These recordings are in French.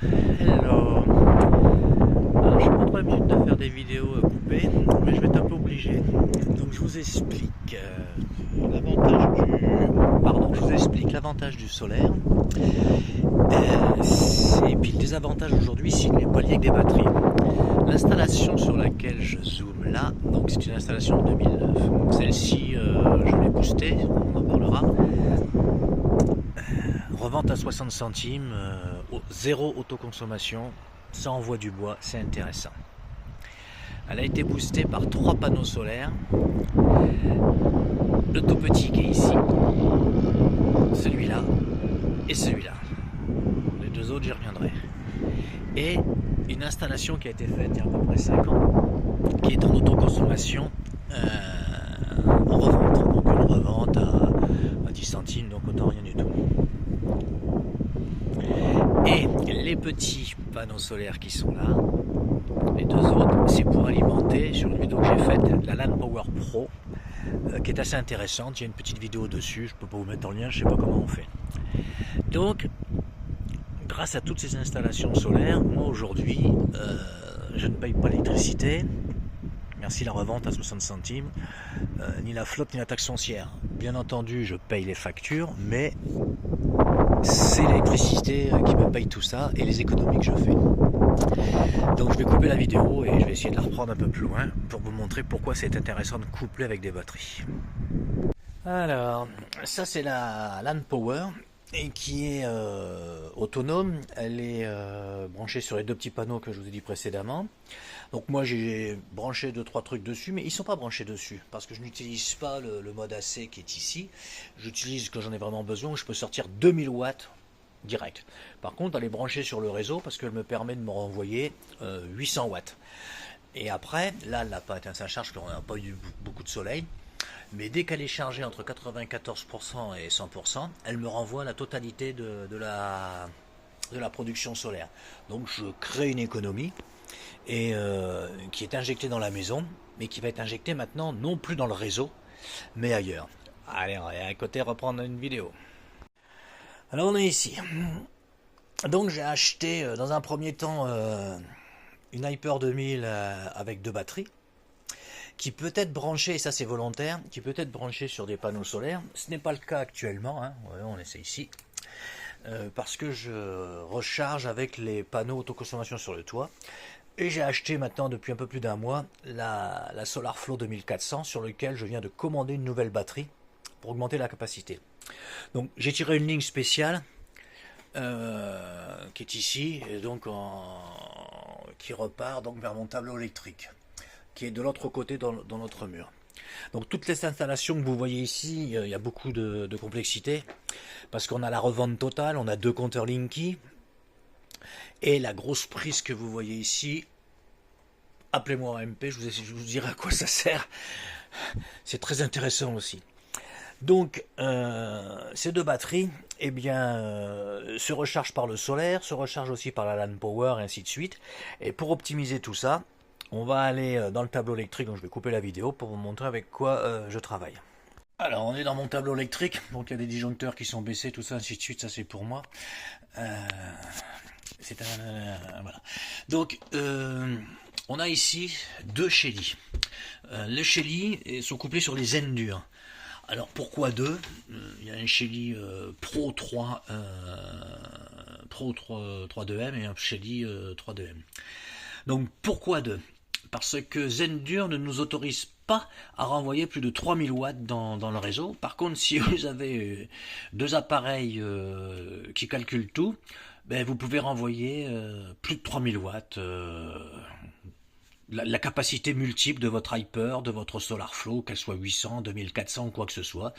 Hello. Alors, je suis pas trop l'habitude de faire des vidéos coupées, mais je vais être un peu obligé. Donc, je vous explique l'avantage du solaire. Et puis le désavantage aujourd'hui, s'il n'est pas lié avec des batteries. L'installation sur laquelle je zoome là, donc c'est une installation de 2009. Celle-ci, je l'ai boostée, on en parlera. Revente à 60 centimes, zéro autoconsommation, ça envoie du bois, c'est intéressant. Elle a été boostée par 3 panneaux solaires. Le tout petit qui est ici, celui-là et celui-là. Les deux autres, j'y reviendrai. Et une installation qui a été faite il y a à peu près 5 ans, qui est en autoconsommation en revente. Donc une revente à 10 centimes, donc autant rien du tout. Et les petits panneaux solaires qui sont là, les deux autres, c'est pour alimenter, sur une vidéo que j'ai faite, la LAN Power Pro, qui est assez intéressante. Il y a une petite vidéo dessus, je ne peux pas vous mettre en lien, je ne sais pas comment on fait. Donc, grâce à toutes ces installations solaires, moi aujourd'hui, je ne paye pas l'électricité, merci la revente à 60 centimes, ni la flotte ni la taxe foncière. Bien entendu, je paye les factures, mais c'est l'électricité qui me paye tout ça et les économies que je fais. Donc je vais couper la vidéo et je vais essayer de la reprendre un peu plus loin pour vous montrer pourquoi c'est intéressant de coupler avec des batteries. Alors, ça c'est la LAN Power et qui est autonome. Elle est branchée sur les deux petits panneaux que je vous ai dit précédemment. Donc moi j'ai branché 2-3 trucs dessus, mais ils ne sont pas branchés dessus parce que je n'utilise pas le mode AC qui est ici. J'utilise quand j'en ai vraiment besoin, où je peux sortir 2000 watts direct. Par contre, elle est branchée sur le réseau parce qu'elle me permet de me renvoyer 800 watts. Et après, là, elle n'a pas éteint sa charge parce qu'on n'a pas eu beaucoup de soleil. Mais dès qu'elle est chargée entre 94% et 100%, elle me renvoie la totalité de la production solaire. Donc je crée une économie et qui est injectée dans la maison, mais qui va être injectée maintenant non plus dans le réseau, mais ailleurs. Allez, on va à côté reprendre une vidéo. Alors on est ici. Donc j'ai acheté dans un premier temps une Hyper 2000 avec 2 batteries, qui peut être branchée, et ça c'est volontaire, qui peut être branchée sur des panneaux solaires. Ce n'est pas le cas actuellement, hein. Ouais, on essaie ici. Parce que je recharge avec les panneaux autoconsommation sur le toit. Et j'ai acheté maintenant depuis un peu plus d'un mois la SolarFlow 2400 sur lequel je viens de commander une nouvelle batterie pour augmenter la capacité. Donc j'ai tiré une ligne spéciale qui est ici et donc qui repart donc vers mon tableau électrique qui est de l'autre côté dans notre mur. Donc toutes les installations que vous voyez ici, il y a beaucoup de complexité parce qu'on a la revente totale, on a 2 compteurs Linky et la grosse prise que vous voyez ici, appelez-moi en MP, je vous dirai à quoi ça sert. C'est très intéressant aussi. Donc ces 2 batteries eh bien, se rechargent par le solaire, se rechargent aussi par la LAN Power et ainsi de suite. Et pour optimiser tout ça, on va aller dans le tableau électrique, donc je vais couper la vidéo pour vous montrer avec quoi je travaille. Alors on est dans mon tableau électrique, donc il y a des disjoncteurs qui sont baissés, tout ça, ainsi de suite, ça c'est pour moi. C'est un... voilà. Donc on a ici 2 Shelly. Les Shelly sont couplés sur les Endure. Alors pourquoi 2 Il y a un Shelly Pro 3 Pro 3.2M et un Shelly 3.2M. Donc pourquoi 2 Parce que Zendur ne nous autorise pas à renvoyer plus de 3000 watts dans le réseau. Par contre, si vous avez 2 appareils qui calculent tout, ben vous pouvez renvoyer plus de 3000 watts. La capacité multiple de votre Hyper, de votre SolarFlow, qu'elle soit 800, 2400 ou quoi que ce soit.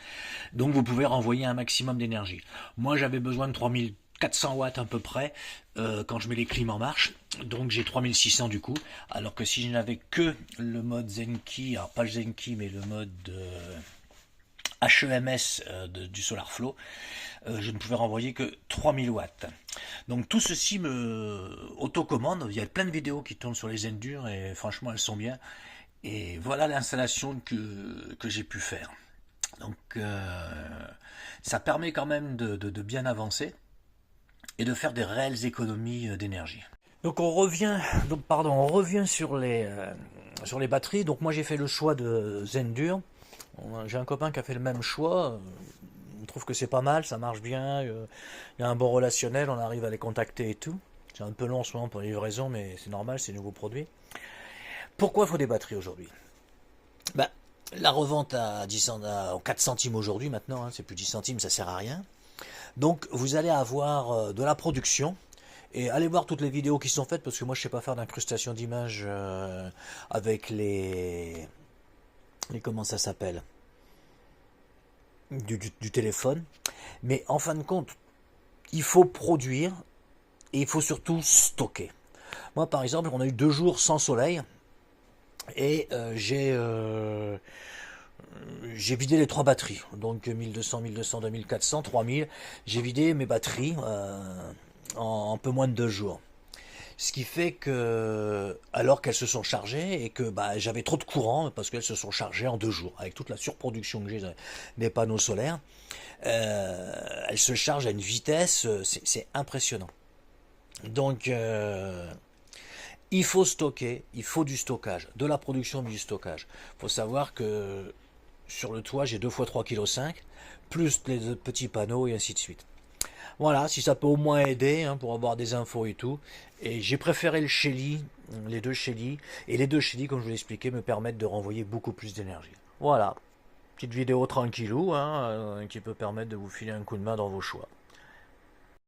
Donc vous pouvez renvoyer un maximum d'énergie. Moi j'avais besoin de 3400 watts à peu près quand je mets les clims en marche. Donc j'ai 3600 du coup. Alors que si je n'avais que le mode Zenki, alors pas le Zenki mais le mode HEMS du SolarFlow, je ne pouvais renvoyer que 3000 watts. Donc tout ceci me autocommande. Il y a plein de vidéos qui tournent sur les Endure et franchement elles sont bien. Et voilà l'installation que j'ai pu faire. Donc ça permet quand même de bien avancer. et de faire des réelles économies d'énergie. Donc on revient, on revient sur les batteries. Donc moi j'ai fait le choix de Zendur. J'ai un copain qui a fait le même choix. On trouve que c'est pas mal, ça marche bien. Il y a un bon relationnel, on arrive à les contacter et tout. C'est un peu long en ce moment pour les livraisons, mais c'est normal, c'est nouveaux produits. Pourquoi il faut des batteries aujourd'hui? Ben, la revente à 4 centimes aujourd'hui maintenant, hein, c'est plus 10 centimes, ça sert à rien. Donc vous allez avoir de la production. Et allez voir toutes les vidéos qui sont faites, parce que moi je sais pas faire d'incrustation d'images avec comment ça s'appelle, du téléphone. Mais en fin de compte, il faut produire et il faut surtout stocker. Moi par exemple, on a eu 2 jours sans soleil et j'ai vidé les 3 batteries. Donc 1200, 1200, 2400, 3000. J'ai vidé mes batteries en un peu moins de 2 jours. Ce qui fait que, alors qu'elles se sont chargées et que bah, j'avais trop de courant parce qu'elles se sont chargées en 2 jours, avec toute la surproduction que j'ai des panneaux solaires, elles se chargent à une vitesse, c'est impressionnant. Donc, il faut stocker, il faut du stockage, de la production mais du stockage. Il faut savoir que sur le toit, j'ai 2 fois 3,5 kg, plus les petits panneaux et ainsi de suite. Voilà, si ça peut au moins aider hein, pour avoir des infos et tout. Et j'ai préféré le Shelly, les 2 Shelly. Et les 2 Shelly, comme je vous l'ai expliqué, me permettent de renvoyer beaucoup plus d'énergie. Voilà, petite vidéo tranquillou hein, qui peut permettre de vous filer un coup de main dans vos choix.